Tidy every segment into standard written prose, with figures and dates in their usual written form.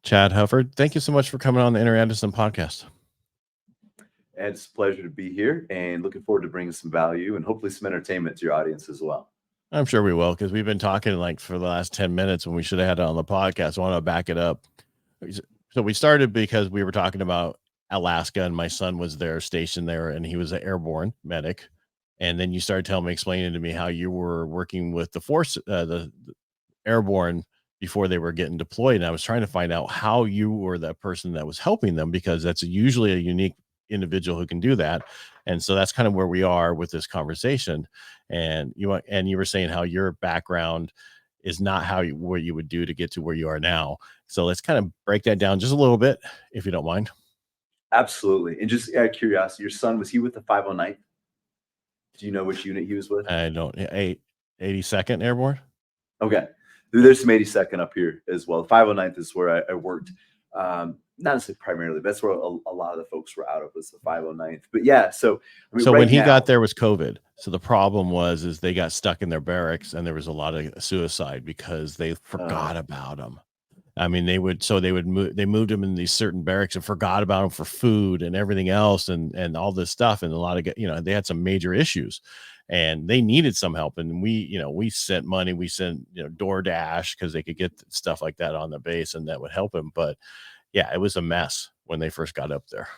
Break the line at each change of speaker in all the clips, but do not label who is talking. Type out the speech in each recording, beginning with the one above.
Chad Hufford. Thank you so much for coming on the Inner Edison podcast.
And it's a pleasure to be here and looking forward to bringing some value and hopefully some entertainment to your audience as well.
I'm sure we will, because we've been talking like for the last 10 minutes when we should have had it on the podcast. I want to back it up. So we started because we were talking about Alaska, and my son was there, stationed there, and he was an airborne medic. And then you started explaining to me how you were working with the force, the airborne before they were getting deployed. And I was trying to find out how you were that person that was helping them, because that's usually a unique individual who can do that. And so that's kind of where we are with this conversation. And you were saying how your background is not what you would do to get to where you are now. So let's kind of break that down just a little bit, if you don't mind.
Absolutely. And just out of curiosity, your son, was he with the 509th? Do you know which unit he was with?
I don't. 82nd Airborne.
Okay. There's some 82nd up here as well. 509th is where I worked. Not necessarily primarily, but that's where a lot of the folks were out of, was the 509th. But yeah, so
I mean, so when he got there was COVID. So the problem was they got stuck in their barracks, and there was a lot of suicide because they forgot about him. I mean, they moved him in these certain barracks and forgot about him for food and everything else, and all this stuff. And a lot of, they had some major issues, and they needed some help. And we sent money, we sent, DoorDash, because they could get stuff like that on the base, and that would help him. But yeah, it was a mess when they first got up there.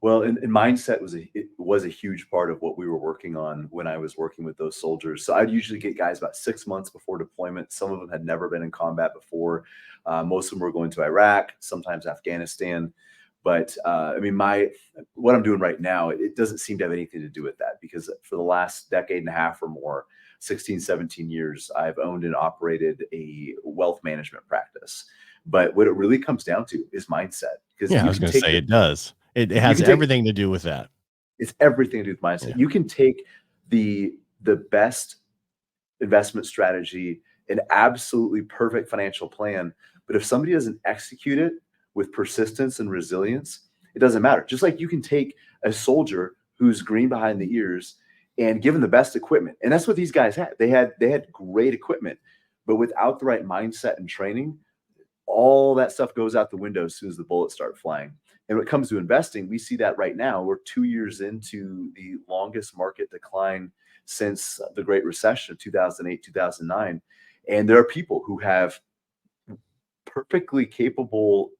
Well, and mindset was a huge part of what we were working on when I was working with those soldiers. So I'd usually get guys about 6 months before deployment. Some of them had never been in combat before. Most of them were going to Iraq, sometimes Afghanistan. But I mean, what I'm doing right now, it doesn't seem to have anything to do with that, because for the last decade and a half or more, 16, 17 years, I've owned and operated a wealth management practice. But what it really comes down to is mindset.
Because I was going to say it does. It has everything to do with that.
It's everything to do with mindset. Yeah. You can take the best investment strategy, an absolutely perfect financial plan, but if somebody doesn't execute it with persistence and resilience, it doesn't matter. Just like you can take a soldier who's green behind the ears and give them the best equipment. And that's what these guys had. They had great equipment, but without the right mindset and training, all that stuff goes out the window as soon as the bullets start flying. And when it comes to investing, we see that right now. We're 2 years into the longest market decline since the Great Recession of 2008, 2009. And there are people who have perfectly capable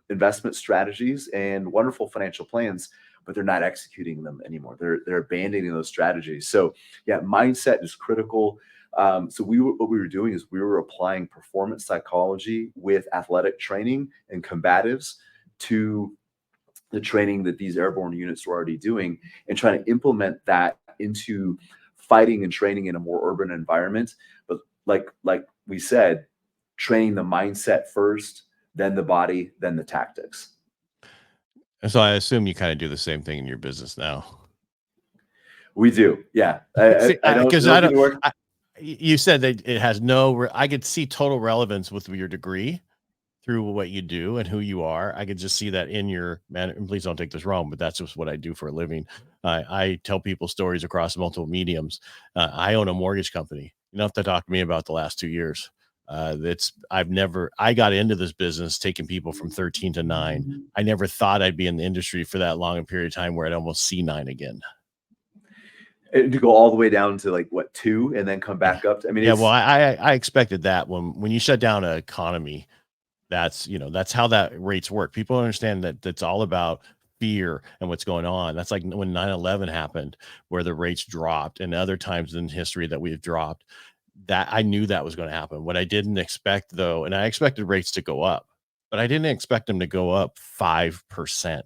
investment strategies and wonderful financial plans, but they're not executing them anymore. They're abandoning those strategies. So yeah, mindset is critical. So what we were doing is we were applying performance psychology with athletic training and combatives to the training that these airborne units were already doing, and trying to implement that into fighting and training in a more urban environment. But like we said, training the mindset first, then the body, then the tactics.
And so I assume you kind of do the same thing in your business now.
We do. Yeah.
You said that it has I could see total relevance with your degree through what you do and who you are. I could just see that in your man. And please don't take this wrong, but that's just what I do for a living. I tell people stories across multiple mediums. I own a mortgage company. You don't have to talk to me about the last 2 years. I got into this business taking people from 13 to 9. I never thought I'd be in the industry for that long a period of time where I'd almost see 9 again.
To go all the way down to 2 and then come back up.
I expected that when you shut down an economy, that's how that rates work. People understand that that's all about fear and what's going on. That's like when 9/11 happened, where the rates dropped, and other times in history that we've dropped. That I knew that was going to happen. What I didn't expect, though, and I expected rates to go up, but I didn't expect them to go up 5%.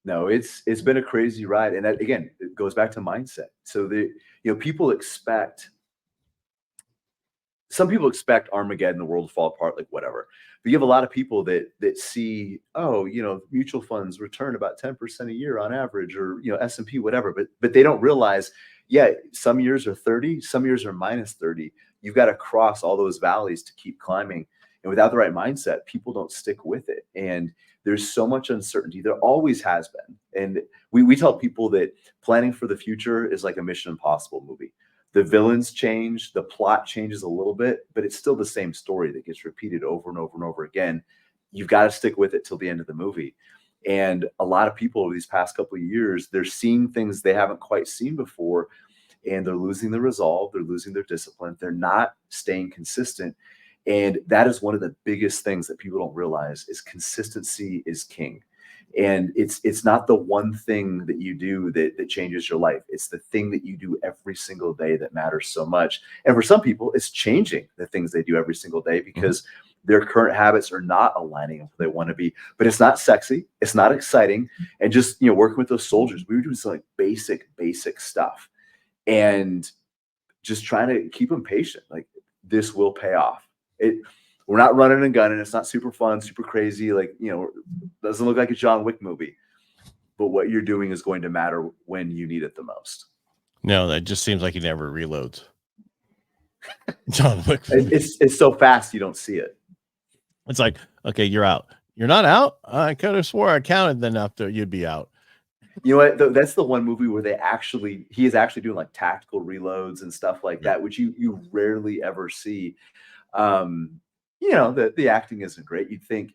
No, it's been a crazy ride. And that, again, it goes back to mindset. So some people expect Armageddon, the world to fall apart, like whatever. But you have a lot of people that see, mutual funds return about 10% a year on average, or S&P, whatever. But they don't realize, some years are 30, some years are minus 30. You've got to cross all those valleys to keep climbing. And without the right mindset, people don't stick with it. And there's so much uncertainty. There always has been. And we tell people that planning for the future is like a Mission Impossible movie. The villains change, the plot changes a little bit, but it's still the same story that gets repeated over and over and over again. You've got to stick with it till the end of the movie. And a lot of people over these past couple of years, they're seeing things they haven't quite seen before, and they're losing the resolve, they're losing their discipline, they're not staying consistent. And that is one of the biggest things that people don't realize is consistency is king. And it's not the one thing that you do that changes your life. It's the thing that you do every single day that matters so much. And for some people, it's changing the things they do every single day because their current habits are not aligning with what they want to be. But it's not sexy, it's not exciting. And just, working with those soldiers, we were doing some like basic stuff and just trying to keep them patient. Like, this will pay off. We're not running and gunning. It's not super fun, super crazy. Like, doesn't look like a John Wick movie, but what you're doing is going to matter when you need it the most.
No, that just seems like he never reloads. John Wick.
It's so fast you don't see it.
It's like, okay, you're out. You're not out? I could have swore I counted then after you'd be out.
You know what? That's the one movie where he is actually doing like tactical reloads and stuff like that, which you rarely ever see. The acting isn't great. You'd think,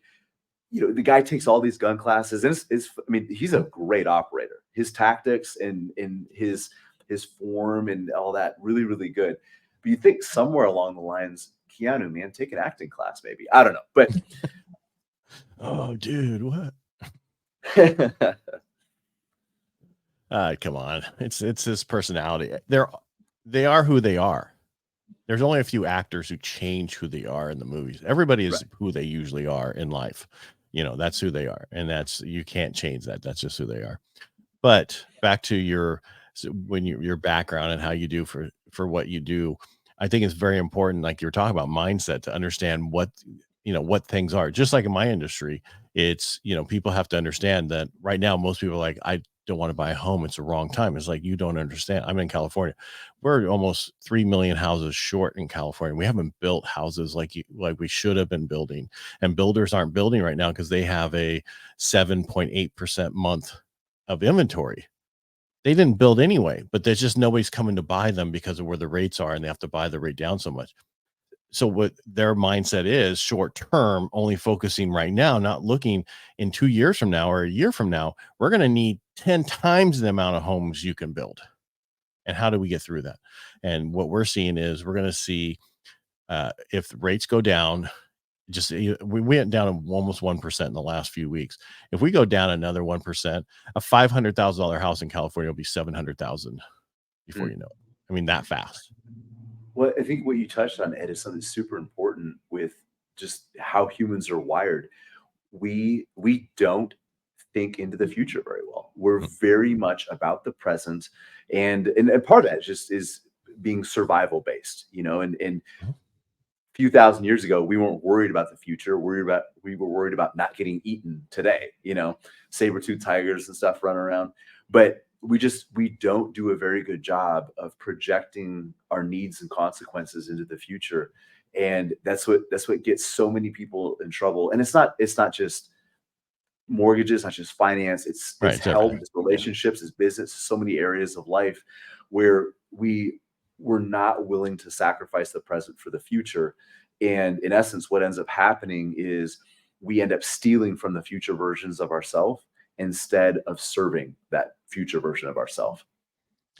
the guy takes all these gun classes, and he's a great operator. His tactics and his form and all that, really, really good. But you think somewhere along the lines, Keanu, man, take an acting class, maybe. I don't know, but
oh, dude, what? Come on, it's his personality. They are who they are. There's only a few actors who change who they are in the movies. Everybody is who they usually are in life. That's who they are. And you can't change that. That's just who they are. But back to your background and how you do for what you do, I think it's very important, like you're talking about mindset, to understand what things are. Just like in my industry, it's, people have to understand that right now, most people are like, I don't want to buy a home. It's the wrong time. It's like, you don't understand. I'm in California. We're almost 3 million houses short in California. We haven't built houses like we should have been building, and builders aren't building right now because they have a 7.8% month of inventory. They didn't build anyway, but there's just nobody's coming to buy them because of where the rates are, and they have to buy the rate down so much. So what their mindset is, short term, only focusing right now, not looking in 2 years from now or a year from now, we're going to need 10 times the amount of homes you can build. And how do we get through that? And what we're seeing is we're going to see if the rates go down, we went down almost 1% in the last few weeks. If we go down another 1%, a $500,000 house in California will be $700,000 before you know it. That fast.
Well, I think what you touched on, Ed, is something super important with just how humans are wired. We don't think into the future very well. We're very much about the present, and part of that is being survival based. And a few thousand years ago, we weren't worried about the future. We were worried about not getting eaten today. Saber-toothed tigers and stuff running around, but we don't do a very good job of projecting our needs and consequences into the future. And that's what gets so many people in trouble. And it's not just mortgages, not just finance. It's health, it's relationships, it's business, so many areas of life where we're not willing to sacrifice the present for the future. And in essence, what ends up happening is we end up stealing from the future versions of ourselves instead of serving that future version of ourselves.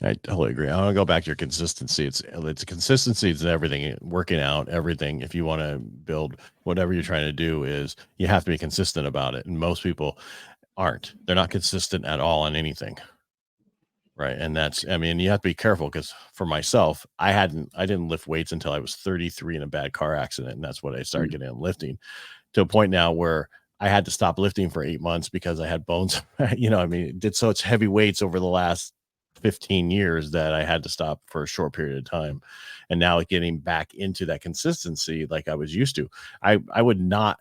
I totally agree. I want to go back to your consistency. It's consistency. It's everything, working out, everything. If you want to build whatever you're trying to do, is you have to be consistent about it. And most people aren't. They're not consistent at all on anything. Right. And you have to be careful, because for myself, I didn't lift weights until I was 33 in a bad car accident. And that's when I started getting on lifting, to a point now where I had to stop lifting for 8 months because I had bones, did such heavy weights over the last 15 years that I had to stop for a short period of time. And now getting back into that consistency like I was used to, I would not,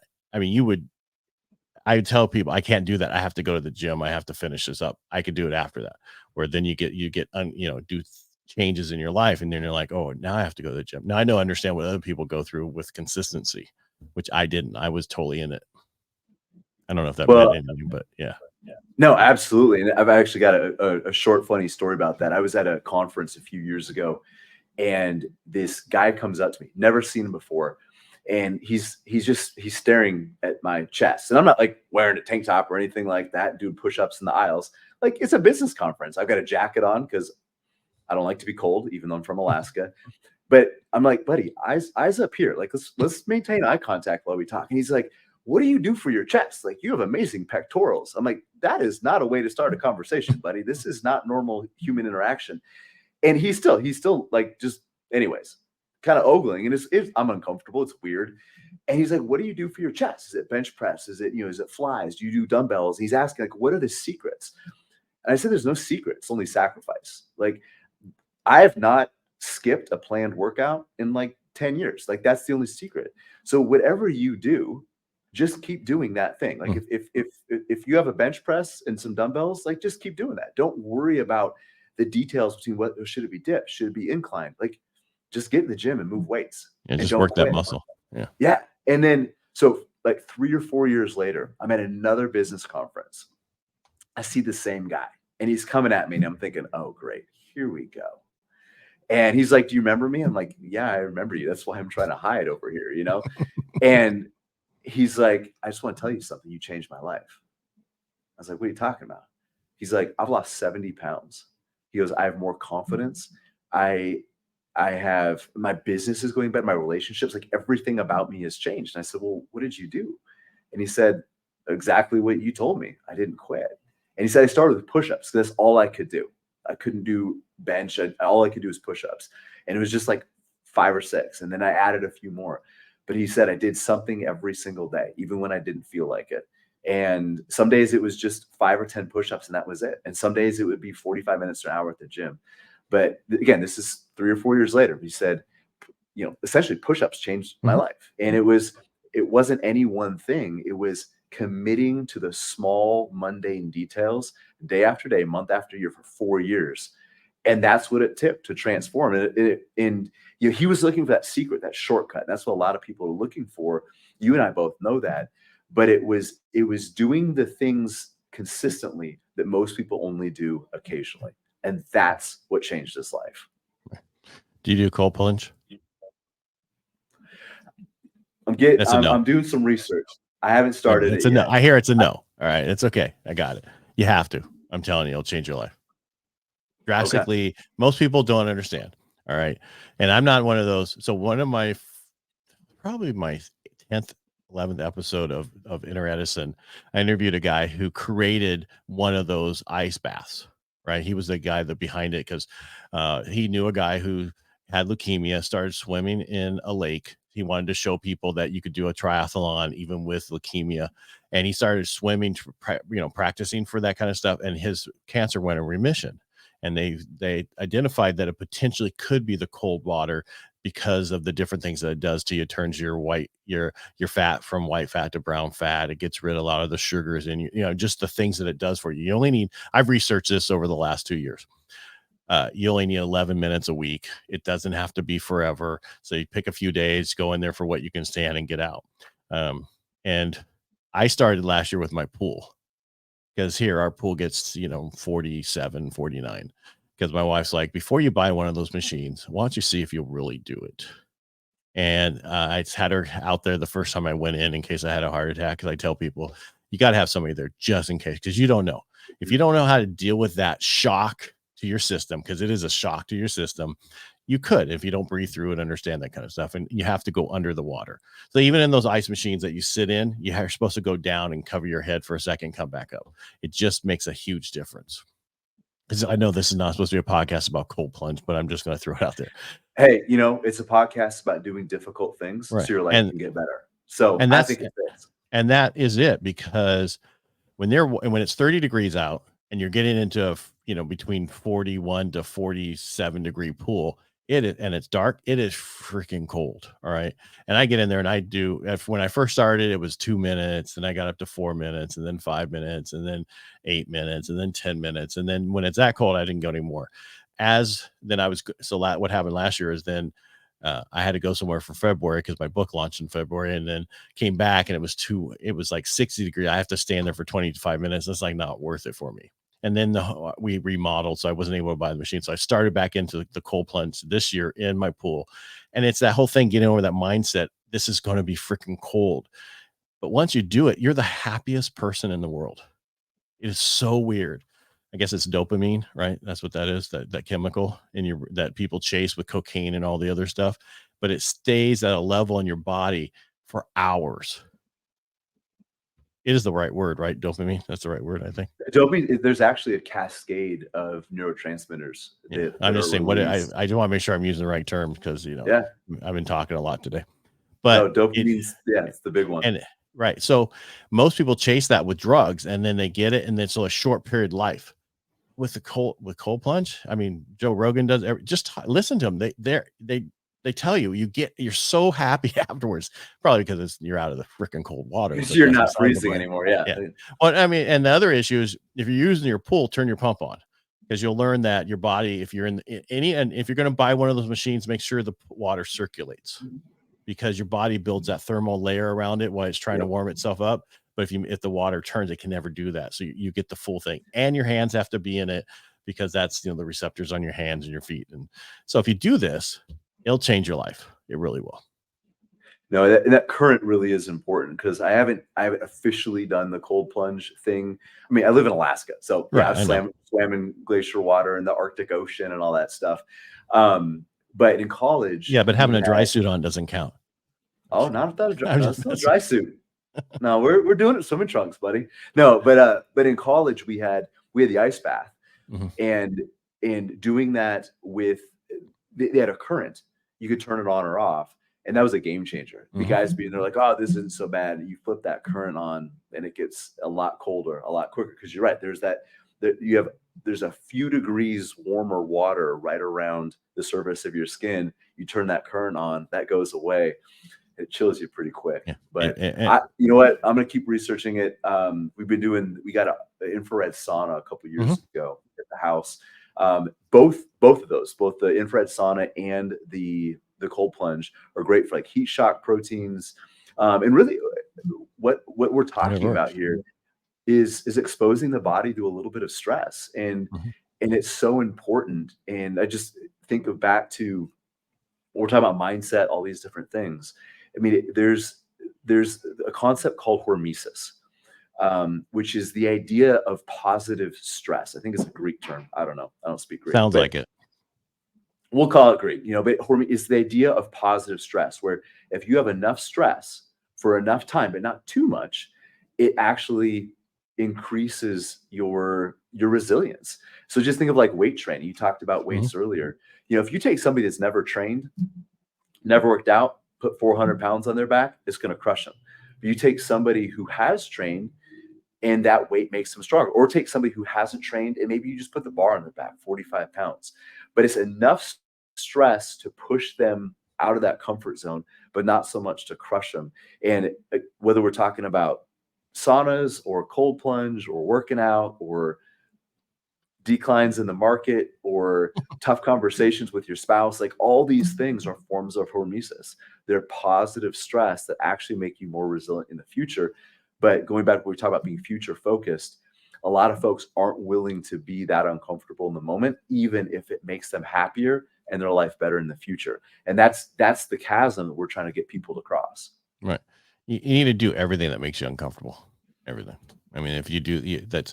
I tell people I can't do that. I have to go to the gym. I have to finish this up. I could do it after that, where then you get do changes in your life. And then you're like, oh, now I have to go to the gym. Now I understand what other people go through with consistency, which I didn't. I was totally in it. I don't know if that meant anything, but yeah.
No, absolutely. And I've actually got a short, funny story about that. I was at a conference a few years ago, And this guy comes up to me, never seen him before. And he's staring at my chest. And I'm not like wearing a tank top or anything like that, doing push-ups in the aisles. Like, it's a business conference. I've got a jacket on because I don't like to be cold, even though I'm from Alaska. But I'm like, buddy, eyes up here. Like, let's maintain eye contact while we talk. And he's like, what do you do for your chest? Like, you have amazing pectorals. I'm like, that is not a way to start a conversation, buddy. This is not normal human interaction. And he's still like, just anyways, kind of ogling. And I'm uncomfortable. It's weird. And he's like, what do you do for your chest? Is it bench press? Is it flies? Do you do dumbbells? And he's asking, like, what are the secrets? And I said, there's no secret. It's only sacrifice. Like, I have not skipped a planned workout in like 10 years. Like, that's the only secret. So whatever you do, just keep doing that thing. Like, if you have a bench press and some dumbbells, like, just keep doing that. Don't worry about the details between what should it be dipped, should it be inclined. Like, just get in the gym and move weights.
And just work that muscle. Yeah.
Yeah. And then, so like 3 or 4 years later, I'm at another business conference. I see the same guy and he's coming at me and I'm thinking, oh, great, here we go. And he's like, do you remember me? I'm like, yeah, I remember you. That's why I'm trying to hide over here, And he's like, I just want to tell you something. You changed my life. I was like, what are you talking about? He's like, I've lost 70 pounds. He goes, I have more confidence. I have, my business is going better. My relationships, like, everything about me has changed. And I said, well, what did you do? And he said, exactly what you told me. I didn't quit. And he said, I started with push-ups. That's all I could do. I couldn't do bench. All I could do was push-ups. And it was just like 5 or 6. And then I added a few more. But he said, I did something every single day, even when I didn't feel like it. And some days it was just 5 or 10 push-ups and that was it. And some days it would be 45 minutes to an hour at the gym. But again, this is 3 or 4 years later. He said, essentially push-ups changed my life. And it wasn't any one thing. It was committing to the small, mundane details day after day, month after year for 4 years. And that's what it took to transform it. And he was looking for that secret, that shortcut. That's what a lot of people are looking for. You and I both know that. But it was doing the things consistently that most people only do occasionally. And that's what changed his life.
Do you do cold plunge?
I'm doing some research. I haven't started it yet.
No. I hear it's a no. All right. It's okay. I got it. You have to. I'm telling you, it'll change your life drastically. Okay. Most people don't understand. All right. And I'm not one of those. So one of probably my 10th, 11th episode of Inner Edison, I interviewed a guy who created one of those ice baths, right? He was the guy that behind it because he knew a guy who had leukemia, started swimming in a lake. He wanted to show people that you could do a triathlon even with leukemia. And he started swimming, practicing for that kind of stuff. And his cancer went in remission. And they identified that it potentially could be the cold water because of the different things that it does to you. It turns your fat from white fat to brown fat. It gets rid of a lot of the sugars and just the things that it does for you. You only need, I've researched this over the last 2 years. You only need 11 minutes a week. It doesn't have to be forever. So you pick a few days, go in there for what you can stand and get out. And I started last year with my pool because here our pool gets, 47, 49. Because my wife's like, before you buy one of those machines, why don't you see if you'll really do it? And I had her out there the first time I went in case I had a heart attack. Because I tell people, you got to have somebody there just in case, because you don't know. If you don't know how to deal with that shock to your system, because it is a shock to your system, you could, if you don't breathe through and understand that kind of stuff, and you have to go under the water. So even in those ice machines that you sit in, you're supposed to go down and cover your head for a second, come back up. It just makes a huge difference. Because I know this is not supposed to be a podcast about cold plunge, but I'm just going to throw it out there.
Hey, it's a podcast about doing difficult things so your life can get better. So I think it fits.
And that is it, because when it's 30 degrees out and you're getting into between 41 to 47 degree pool, and it's dark, it is freaking cold. All right. And I get in there and when I first started, it was 2 minutes, and I got up to 4 minutes, and then 5 minutes, and then 8 minutes, and then 10 minutes. And then when it's that cold, I didn't go anymore. What happened last year is then I had to go somewhere for February because my book launched in February, and then came back and it was like 60 degrees. I have to stand there for 25 minutes. That's like not worth it for me. And then we remodeled, so I wasn't able to buy the machine. So I started back into the cold plunge this year in my pool. And it's that whole thing, getting over that mindset. This is going to be freaking cold. But once you do it, you're the happiest person in the world. It is so weird. I guess it's dopamine, right? That's what that is, that chemical in your that people chase with cocaine and all the other stuff. But it stays at a level in your body for hours. It is the right word, right? Dopamine. That's the right word, I think.
Dopamine, there's actually a cascade of neurotransmitters
Yeah.
that
I'm just
are
saying
released.
I just want to make sure I'm using the right term because,
Yeah.
I've been talking a lot today.
No,
But
dopamine's, yeah, it's the big one.
and right. So most people chase that with drugs and then they get it and then so a short period life. With cold plunge, I mean, Joe Rogan does listen to them. They tell you you're so happy afterwards, probably because you're out of the freaking cold water.
Because
But
you're
that's
not
beside the
freezing
point.
anymore. Yeah.
Yeah. Well, I mean, and the other issue is if you're using your pool, turn your pump on because you'll learn that your body, if you're and if you're going to buy one of those machines, make sure the water circulates because your body builds that thermal layer around it while it's trying to
Yep.
warm itself up. But if the water turns, it can never do that. So you get the full thing, and your hands have to be in it because that's the receptors on your hands and your feet. And so if you do this, it'll change your life. It really will.
No, that current really is important because I haven't officially done the cold plunge thing. I mean, I live in Alaska, so yeah,
Right,
I've swam in glacier water in the Arctic Ocean and all that stuff. But in college,
Yeah, but
we
having a dry
had,
suit on doesn't count.
oh, not without a dry,
I'm
no,
just
it's not a
messing.
dry suit. No, we're doing it swimming trunks, buddy. No, but in college we had the ice bath,
Mhm.
and doing that with they had a current. You could turn it on or off, and that was a game changer. The guys being there like, oh, this isn't so bad. You flip that current on, and it gets a lot colder, a lot quicker. Because you're right, there's a few degrees warmer water right around the surface of your skin. You turn that current on, that goes away. It chills you pretty quick.
Yeah.
But you know what? I'm gonna keep researching it. We got an infrared sauna a couple years ago at the house. Both of those, both the infrared sauna and the cold plunge are great for like heat shock proteins. And really what we're talking about here is exposing the body to a little bit of stress. And it's so important. And I just think of back to we're talking about mindset, all these different things. I mean, there's a concept called hormesis, which is the idea of positive stress. I think it's a Greek term. I don't know. I don't speak Greek.
Sounds like it.
We'll call it Greek. But it's the idea of positive stress, where if you have enough stress for enough time, but not too much, it actually increases your resilience. So just think of like weight training. You talked about weights earlier. If you take somebody that's never trained, never worked out, put 400 pounds on their back, it's going to crush them. But you take somebody who has trained and that weight makes them stronger, or take somebody who hasn't trained and maybe you just put the bar on their back, 45 pounds, but it's enough stress to push them out of that comfort zone, but not so much to crush them. And whether we're talking about saunas or cold plunge or working out or declines in the market or tough conversations with your spouse, like all these things are forms of hormesis. They're positive stress that actually make you more resilient in the future. But going back to what we talk about being future focused, a lot of folks aren't willing to be that uncomfortable in the moment, even if it makes them happier and their life better in the future. And that's the chasm that we're trying to get people to cross.
Right. You need to do everything that makes you uncomfortable. Everything. I mean, if you do, that's,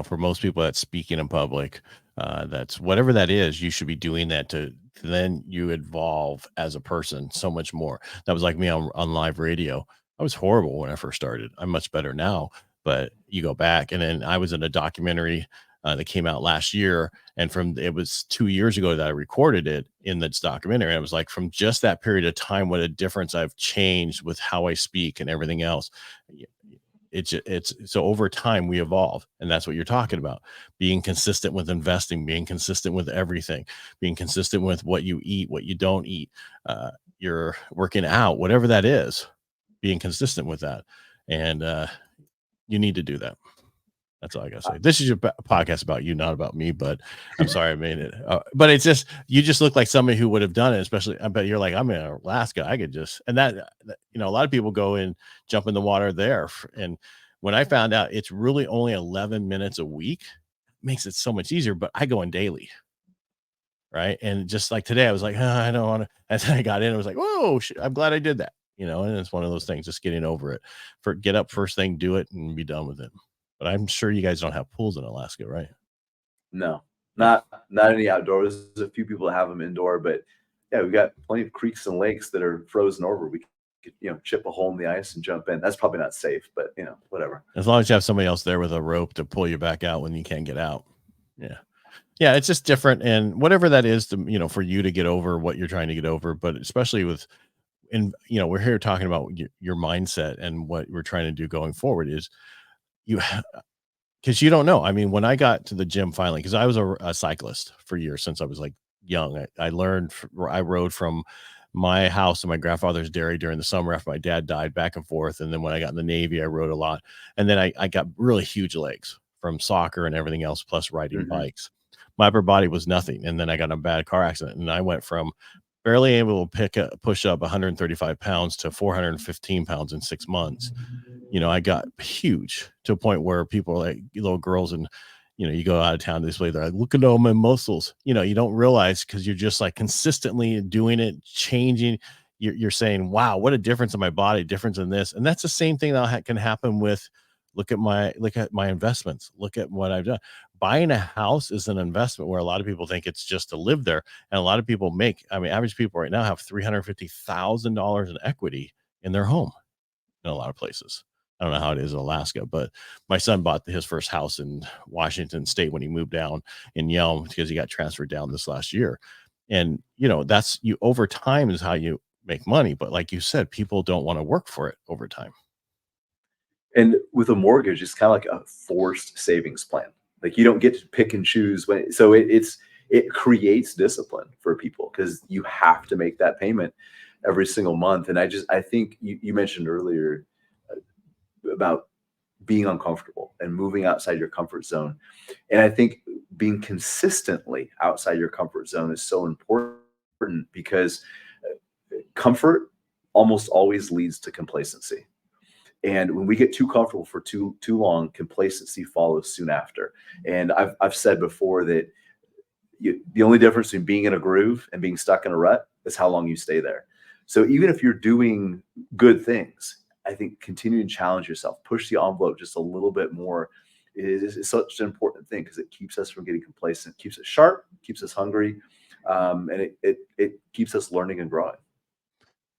for most people that's speaking in public, that's whatever that is, you should be doing that to then you evolve as a person so much more. That was like me on live radio. I was horrible when I first started. I'm much better now, but you go back and then I was in a documentary that came out last year. And it was 2 years ago that I recorded it in this documentary. And it was like, from just that period of time, what a difference I've changed with how I speak and everything else. It's so over time we evolve, and that's what you're talking about. Being consistent with investing, being consistent with everything, being consistent with what you eat, what you don't eat, you're working out, whatever that is, being consistent with that. And you need to do that. That's all I gotta say. This is your podcast about you, not about me, but I'm sorry I made it. But it's just, you just look like somebody who would have done it, especially, I bet you're like, I'm in Alaska. I could just, and that, a lot of people go and jump in the water there. And when I found out it's really only 11 minutes a week, makes it so much easier. But I go in daily. Right. And just like today, I was like, I don't want to. And then I got in, I was like, whoa, I'm glad I did that. And it's one of those things, just getting over it. Get up first thing, do it, and be done with it. But I'm sure you guys don't have pools in Alaska, right?
No,
Yeah.
not any outdoors. There's a few people that have them indoor, but yeah, we've got plenty of creeks and lakes that are frozen over. We could, chip a hole in the ice and jump in. That's probably not safe, but whatever.
As long as you have somebody else there with a rope to pull you back out when you can't get out. Yeah. Yeah. It's just different. And whatever that is to, for you to get over what you're trying to get over, but especially we're here talking about your mindset, and what we're trying to do going forward is you, because you don't know. I mean, when I got to the gym finally, because I was a cyclist for years since I was like young, I learned, I rode from my house to my grandfather's dairy during the summer after my dad died, back and forth. And then when I got in the Navy, I rode a lot. And then I got really huge legs from soccer and everything else, plus riding bikes. My upper body was nothing. And then I got in a bad car accident, and I went from barely able to push up 135 pounds to 415 pounds in 6 months. I got huge to a point where people are like, little girls, and you go out of town this way, they're like, look at all my muscles. You don't realize, because you're just like consistently doing it, changing. You're saying, wow, what a difference in my body, difference in this. And that's the same thing that can happen with, look at my investments, look at what I've done. Buying a house is an investment, where a lot of people think it's just to live there. And a lot of people average people right now have $350,000 in equity in their home in a lot of places. I don't know how it is in Alaska, but my son bought his first house in Washington State when he moved down in Yelm, because he got transferred down this last year. And that's, you over time is how you make money. But like you said, people don't want to work for it over time.
And with a mortgage, it's kind of like a forced savings plan. Like, you don't get to pick and choose when. So it creates discipline for people, because you have to make that payment every single month. And I think you mentioned earlier about being uncomfortable and moving outside your comfort zone. And I think being consistently outside your comfort zone is so important, because comfort almost always leads to complacency. And when we get too comfortable for too long, complacency follows soon after. And I've said before that the only difference between being in a groove and being stuck in a rut is how long you stay there. So even if you're doing good things, I think continuing to challenge yourself, push the envelope just a little bit more, is such an important thing, because it keeps us from getting complacent, keeps us sharp, keeps us hungry, and it keeps us learning and growing.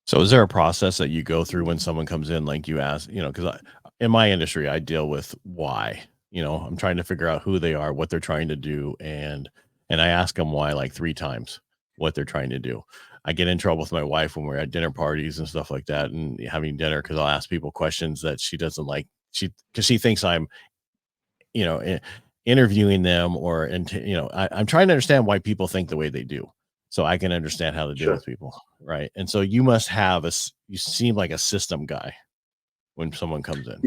So is there a process that you go through when someone comes in, like you ask, because in my industry, I deal with why, I'm trying to figure out who they are, what they're trying to do. And I ask them why like 3 times, what they're trying to do. I get in trouble with my wife when we're at dinner parties and stuff like that, and having dinner, because I'll ask people questions that she doesn't like. Because she thinks I'm, you know, i- interviewing them, or, I'm trying to understand why people think the way they do, so I can understand how to deal
Sure.
with people. Right. And so you must have you seem like a system guy when someone comes in.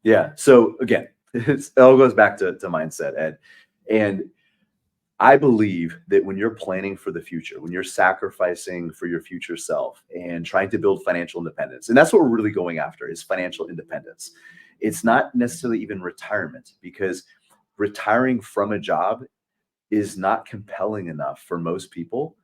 Yeah. So again, it all goes back to mindset, Ed. And I believe that when you're planning for the future, when you're sacrificing for your future self and trying to build financial independence, and that's what we're really going after, is financial independence. It's not necessarily even retirement, because retiring from a job is not compelling enough for most people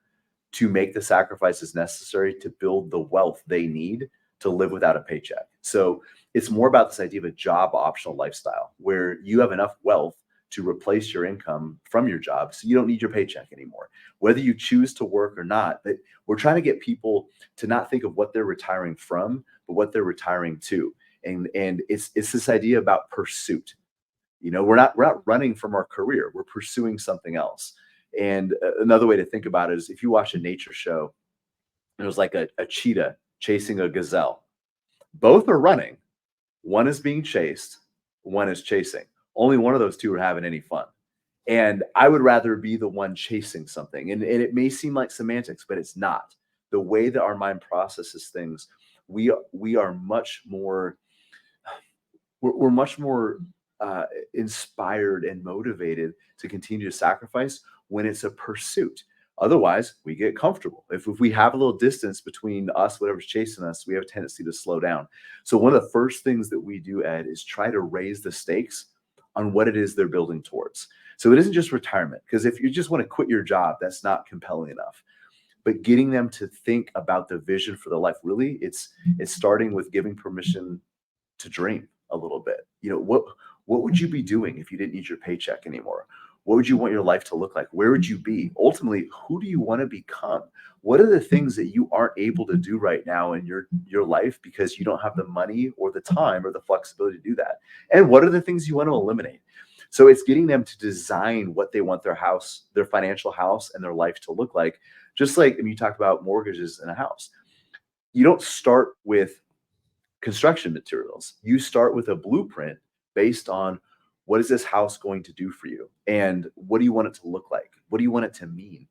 to make the sacrifices necessary to build the wealth they need to live without a paycheck. So it's more about this idea of a job optional lifestyle, where you have enough wealth to replace your income from your job, so you don't need your paycheck anymore, whether you choose to work or not. But we're trying to get people to not think of what they're retiring from, but what they're retiring to. And it's this idea about pursuit. We're not running from our career, we're pursuing something else. And another way to think about it is, if you watch a nature show, it was like a cheetah chasing a gazelle. Both are running. One is being chased, one is chasing. Only one of those two are having any fun. And I would rather be the one chasing something. And it may seem like semantics, but it's not. The way that our mind processes things, we are much more, we're much more inspired and motivated to continue to sacrifice when it's a pursuit. Otherwise, we get comfortable. If we have a little distance between us, whatever's chasing us, we have a tendency to slow down. So one of the first things that we do, Ed, is try to raise the stakes on what it is they're building towards. So it isn't just retirement, because if you just want to quit your job, that's not compelling enough. But getting them to think about the vision for their life, really, it's starting with giving permission to dream a little bit. What would you be doing if you didn't need your paycheck anymore? What would you want your life to look like? Where would you be? Ultimately, who do you want to become? What are the things that you aren't able to do right now in your life because you don't have the money or the time or the flexibility to do that? And what are the things you want to eliminate? So it's getting them to design what they want their house, their financial house, and their life to look like. Just like when you talk about mortgages in a house, you don't start with construction materials. You start with a blueprint based on, what is this house going to do for you? And what do you want it to look like? What do you want it to mean?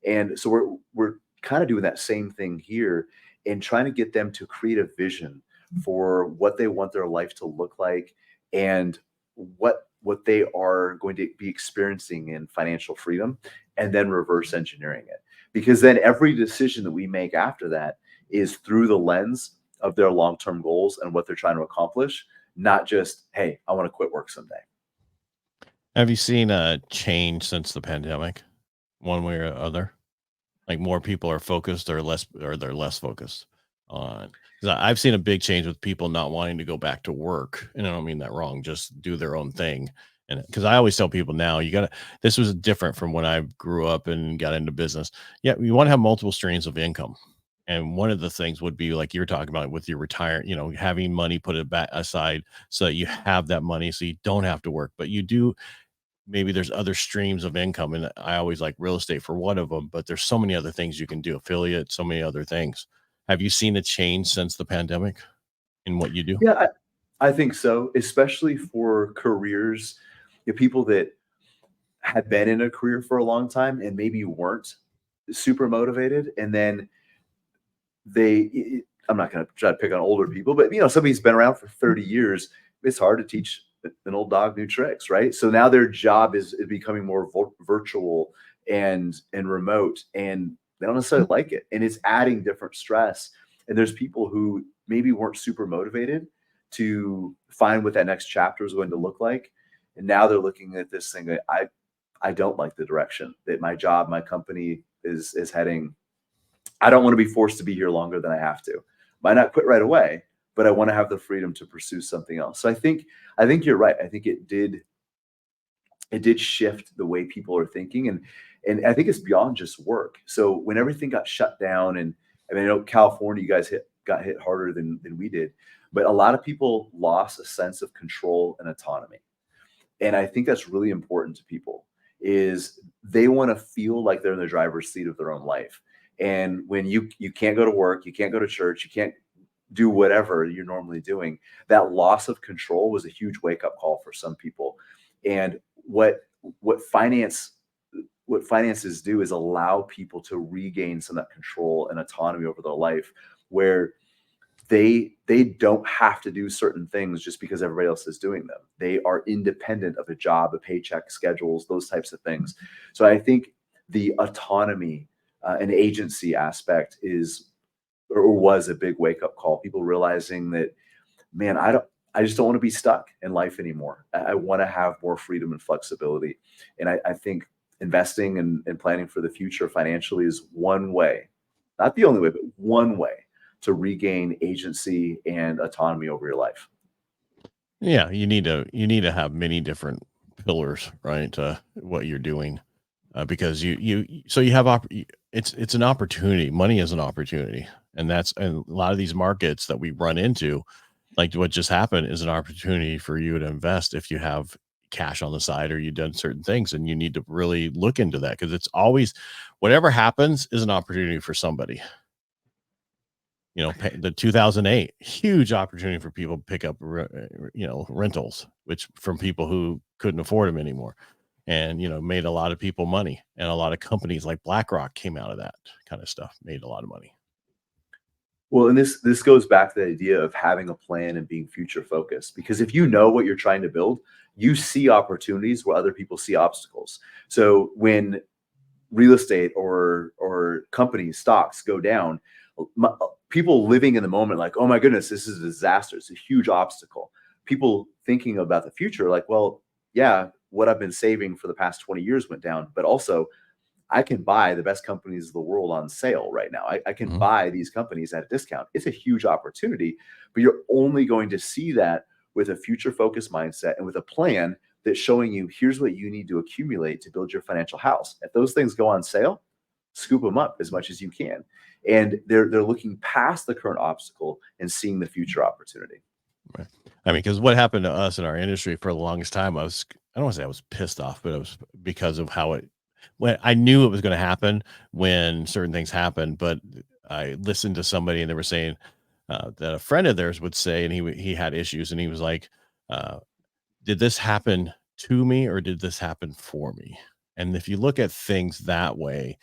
And so we're kind of doing that same thing here, and trying to get them to create a vision for what they want their life to look like, and what they are going to be experiencing in financial freedom, and then reverse engineering it. Because then every decision that we make after that is through the lens of their long-term goals and what they're trying to accomplish, not just, hey, I want to quit work someday.
Have you seen a change since the pandemic, one way or other? Like more people are focused or less, or they're less focused on? Because I've seen a big change with people not wanting to go back to work, and I don't mean that wrong. Just do their own thing, and because I always tell people now, you gotta. This was different from when I grew up and got into business. Yeah, you want to have multiple streams of income, and one of the things would be like you're talking about with your retire, having money put it back aside so that you have that money, so you don't have to work, but you do. Maybe there's other streams of income, and I always like real estate for one of them, but there's so many other things you can do, affiliate, so many other things. Have you seen a change since the pandemic in what you do?
Yeah, I think so, especially for careers, people that had been in a career for a long time and maybe weren't super motivated. And then I'm not going to try to pick on older people, but somebody's been around for 30 years. It's hard to teach an old dog new tricks, right? So now their job is becoming more virtual and remote, and they don't necessarily like it, and it's adding different stress. And there's people who maybe weren't super motivated to find what that next chapter is going to look like, and now they're looking at this thing that I don't like the direction that my job, my company is heading. I don't want to be forced to be here longer than I have to. Might not quit right away, but I want to have the freedom to pursue something else. So I think you're right. I think it did shift the way people are thinking, and I think it's beyond just work. So when everything got shut down, and I mean, I know California, you guys got hit harder than we did, but a lot of people lost a sense of control and autonomy. And I think that's really important to people, is they want to feel like they're in the driver's seat of their own life. And when you can't go to work, you can't go to church, you can't do whatever you're normally doing, that loss of control was a huge wake-up call for some people. And what finances do is allow people to regain some of that control and autonomy over their life, where they don't have to do certain things just because everybody else is doing them. They are independent of a job, a paycheck, schedules, those types of things. So I think the autonomy and agency aspect was a big wake-up call. People realizing that, man, I just don't want to be stuck in life anymore. I want to have more freedom and flexibility. And I think investing and planning for the future financially is one way, not the only way, but one way to regain agency and autonomy over your life.
Yeah, you need to have many different pillars, right? What you're doing, because you have it's an opportunity. Money is an opportunity, and a lot of these markets that we run into, like what just happened, is an opportunity for you to invest if you have cash on the side or you've done certain things, and you need to really look into that, because it's always, whatever happens is an opportunity for somebody. The 2008, huge opportunity for people to pick up, rentals, which from people who couldn't afford them anymore, and, made a lot of people money, and a lot of companies like BlackRock came out of that kind of stuff, made a lot of money.
Well, and this goes back to the idea of having a plan and being future focused. Because if you know what you're trying to build, you see opportunities where other people see obstacles. So when real estate or companies stocks go down, people living in the moment, like, oh my goodness, this is a disaster, it's a huge obstacle. People thinking about the future, like, well, yeah, what I've been saving for the past 20 years went down, but also I can buy the best companies of the world on sale right now. I can buy these companies at a discount. It's a huge opportunity, but you're only going to see that with a future focused mindset and with a plan that's showing you here's what you need to accumulate to build your financial house. If those things go on sale, scoop them up as much as you can. And they're looking past the current obstacle and seeing the future opportunity.
Right. I mean, because what happened to us in our industry for the longest time, I don't want to say I was pissed off, but it was because of how when I knew it was going to happen when certain things happened, but I listened to somebody and they were saying that a friend of theirs would say, and he had issues, and he was like, uh, did this happen to me or did this happen for me? And if you look at things that way,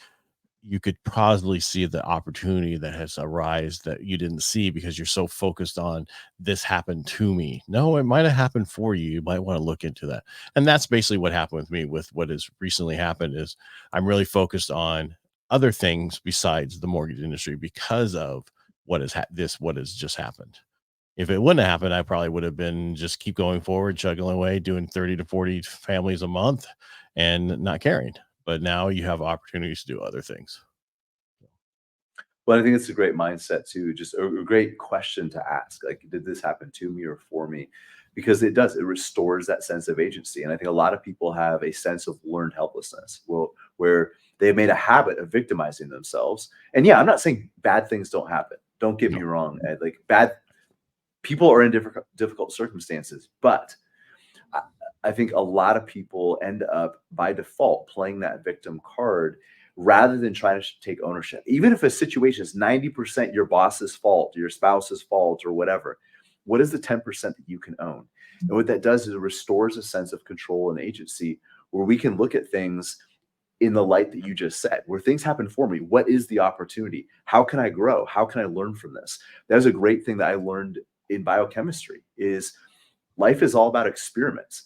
you could probably see the opportunity that has arisen that you didn't see because you're so focused on this happened to me. No, it might have happened for you. You might want to look into that. And that's basically what happened with me with what has recently happened is I'm really focused on other things besides the mortgage industry because of what what has just happened. If it wouldn't have happened, I probably would have been just keep going forward, chugging away, doing 30 to 40 families a month and not caring. But now you have opportunities to do other things.
Well, I think it's a great mindset too, just a great question to ask. Like, did this happen to me or for me? Because it does, it restores that sense of agency. And I think a lot of people have a sense of learned helplessness, where they've made a habit of victimizing themselves. And yeah, I'm not saying bad things don't happen. Don't get me wrong, Ed. Like, bad people are in difficult circumstances, but I think a lot of people end up by default playing that victim card rather than trying to take ownership. Even if a situation is 90% your boss's fault, your spouse's fault, or whatever, what is the 10% that you can own? And what that does is it restores a sense of control and agency where we can look at things in the light that you just said, where things happen for me. What is the opportunity? How can I grow? How can I learn from this? That was a great thing that I learned in biochemistry is life is all about experiments.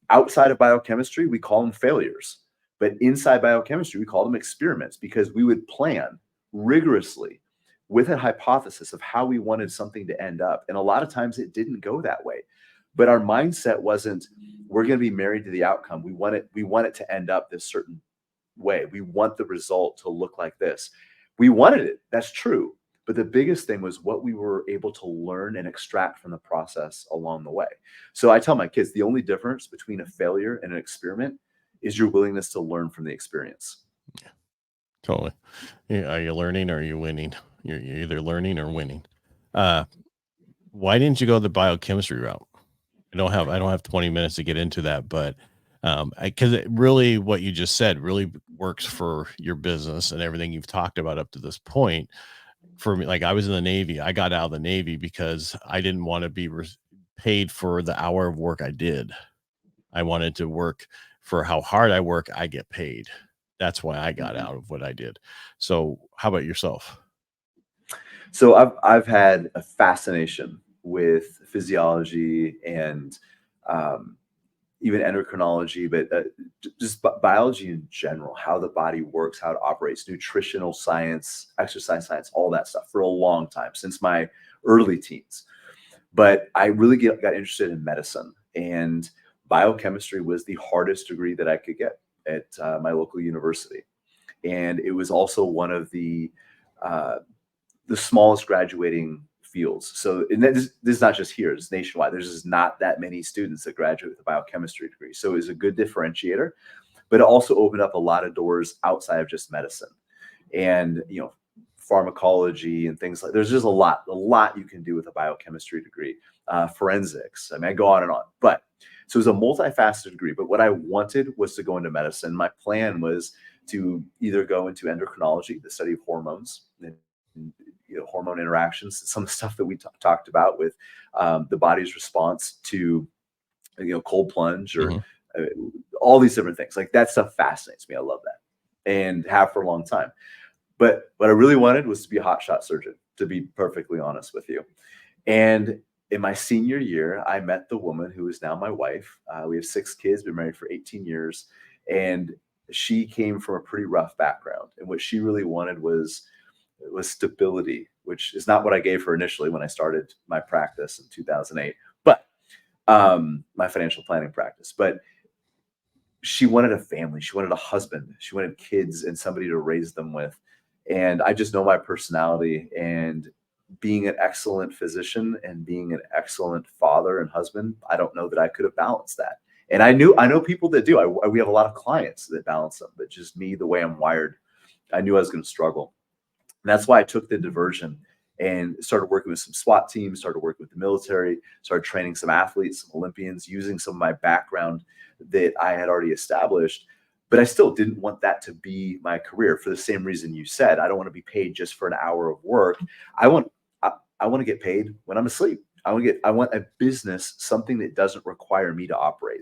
Outside of biochemistry, we call them failures. But inside biochemistry, we call them experiments because we would plan rigorously with a hypothesis of how we wanted something to end up. And a lot of times it didn't go that way. But our mindset wasn't, we're going to be married to the outcome. We want it to end up this certain way. We want the result to look like this. We wanted it. That's true. But the biggest thing was what we were able to learn and extract from the process along the way. So I tell my kids the only difference between a failure and an experiment is your willingness to learn from the experience.
Yeah, totally. Yeah, are you learning or are you winning? You're either learning or winning. Why didn't you go the biochemistry route? I don't have 20 minutes to get into that, but because it really what you just said really works for your business and everything you've talked about up to this point. For me, like I was in the Navy, I got out of the Navy because I didn't want to be paid for the hour of work I did. I wanted to work for how hard I work, I get paid. That's why I got out of what I did. So, how about yourself?
So I've had a fascination with physiology and even endocrinology, but just biology in general, how the body works, how it operates, nutritional science, exercise science, all that stuff for a long time, since my early teens. But I really got interested in medicine, and biochemistry was the hardest degree that I could get at my local university. And it was also one of uh, the smallest graduating fields. So and this is not just here, it's nationwide. There's just not that many students that graduate with a biochemistry degree. So it was a good differentiator, but it also opened up a lot of doors outside of just medicine and, pharmacology and things like there's just a lot you can do with a biochemistry degree, forensics. I mean, I go on and on, but so it was a multifaceted degree, but what I wanted was to go into medicine. My plan was to either go into endocrinology, the study of hormones, and hormone interactions, some of the stuff that we talked about with the body's response to cold plunge or uh, all these different things. Like that stuff fascinates me. I love that and have for a long time. But what I really wanted was to be a hotshot surgeon, to be perfectly honest with you. And in my senior year, I met the woman who is now my wife. We have 6 kids, been married for 18 years. And she came from a pretty rough background. And what she really wanted was stability, which is not what I gave her initially when I started my practice in 2008, but my financial planning practice. But she wanted a family. She wanted a husband. She wanted kids and somebody to raise them with. And I just know my personality, and being an excellent physician and being an excellent father and husband, I don't know that I could have balanced that. And I know people that do. We have a lot of clients that balance them, but just me, the way I'm wired, I knew I was going to struggle. And that's why I took the diversion and started working with some SWAT teams, started working with the military, started training some athletes, some Olympians, using some of my background that I had already established. But I still didn't want that to be my career for the same reason you said. I don't want to be paid just for an hour of work. I want to get paid when I'm asleep. I want a business, something that doesn't require me to operate.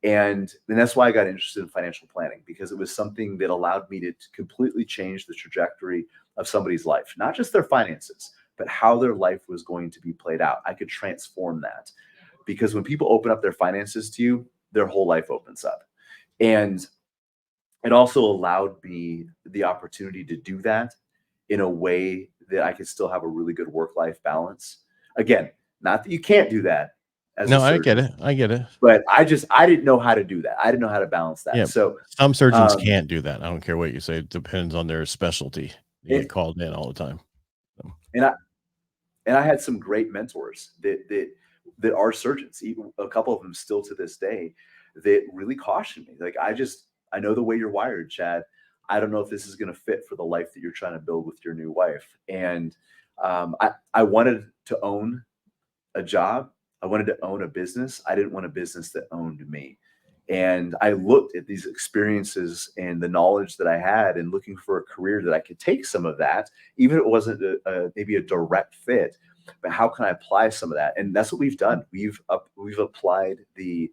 And that's why I got interested in financial planning, because it was something that allowed me to completely change the trajectory of somebody's life, not just their finances, but how their life was going to be played out. I could transform that, because when people open up their finances to you, their whole life opens up. And it also allowed me the opportunity to do that in a way that I could still have a really good work-life balance. Again, not that you can't do that as a surgeon.
I get it.
But I didn't know how to do that. I didn't know how to balance that.
Yeah,
so
some surgeons can't do that. I don't care what you say. It depends on their specialty. They get called in all the time. So.
And I had some great mentors that are surgeons, even a couple of them still to this day, that really cautioned me. Like, I know the way you're wired, Chad. I don't know if this is going to fit for the life that you're trying to build with your new wife. And I wanted to own a job. I wanted to own a business. I didn't want a business that owned me. And I looked at these experiences and the knowledge that I had, and looking for a career that I could take some of that, even if it wasn't maybe a direct fit, but how can I apply some of that? And that's what we've done. We've applied the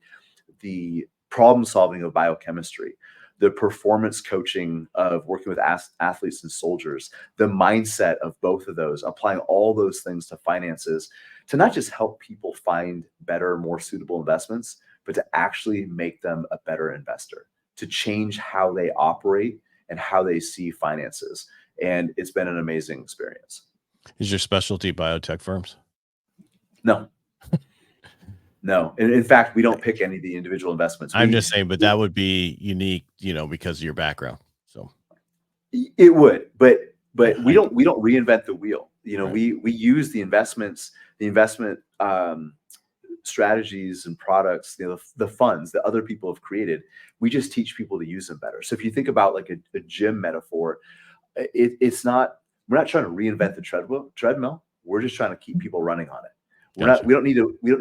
problem solving of biochemistry, the performance coaching of working with athletes and soldiers, the mindset of both of those, applying all those things to finances, to not just help people find better, more suitable investments, but to actually make them a better investor, to change how they operate and how they see finances. And it's been an amazing experience.
Is your specialty biotech firms?
No. No. And in fact, we don't pick any of the individual investments.
I'm just saying, but that would be unique, because of your background. So
it would, but we don't reinvent the wheel. Right. We use the investment strategies and products, the funds that other people have created. We just teach people to use them better. So if you think about like a gym metaphor, we're not trying to reinvent the treadmill. We're just trying to keep people running on it. We don't need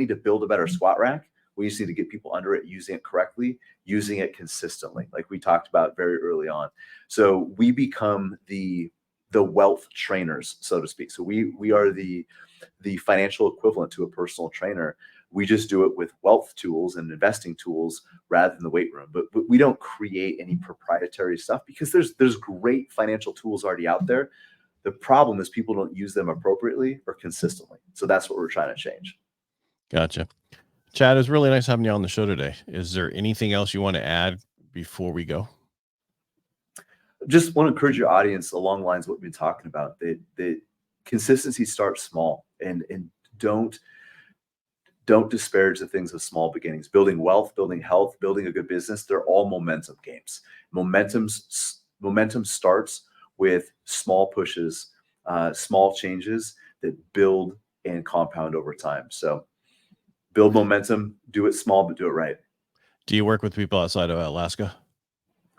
to build a better squat rack. We just need to get people under it, using it correctly, using it consistently, like we talked about very early on. So we become the wealth trainers, so to speak. So we are the financial equivalent to a personal trainer. We just do it with wealth tools and investing tools rather than the weight room. But we don't create any proprietary stuff, because there's great financial tools already out there. The problem is people don't use them appropriately or consistently. So that's what we're trying to change.
Gotcha. Chad, it was really nice having you on the show today. Is there anything else you want to add before we go?
Just want to encourage your audience along the lines of what we've been talking about, that consistency starts small, and don't disparage the things of small beginnings. Building wealth, building health, building a good business, they're all momentum games. Momentum starts with small pushes, small changes that build and compound over time. So build momentum, do it small, but do it right.
Do you work with people outside of Alaska?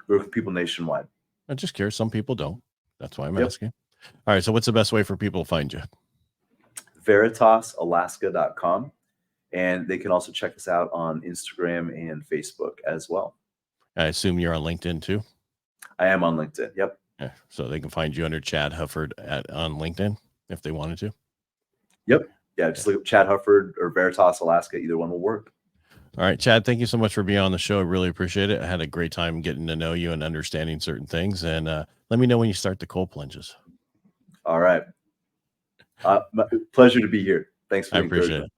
We work with people nationwide.
I'm just curious. Some people don't. That's why I'm asking. All right. So what's the best way for people to find you?
VeritasAlaska.com. And they can also check us out on Instagram and Facebook as well.
I assume you're on LinkedIn too?
I am on LinkedIn. Yep.
Yeah, so they can find you under Chad Hufford on LinkedIn if they wanted to.
Yep. Yeah. Just look up Chad Hufford or Veritas Alaska. Either one will work.
All right, Chad, thank you so much for being on the show. I really appreciate it. I had a great time getting to know you and understanding certain things. And let me know when you start the cold plunges.
All right. Pleasure to be here. Thanks for
I appreciate it.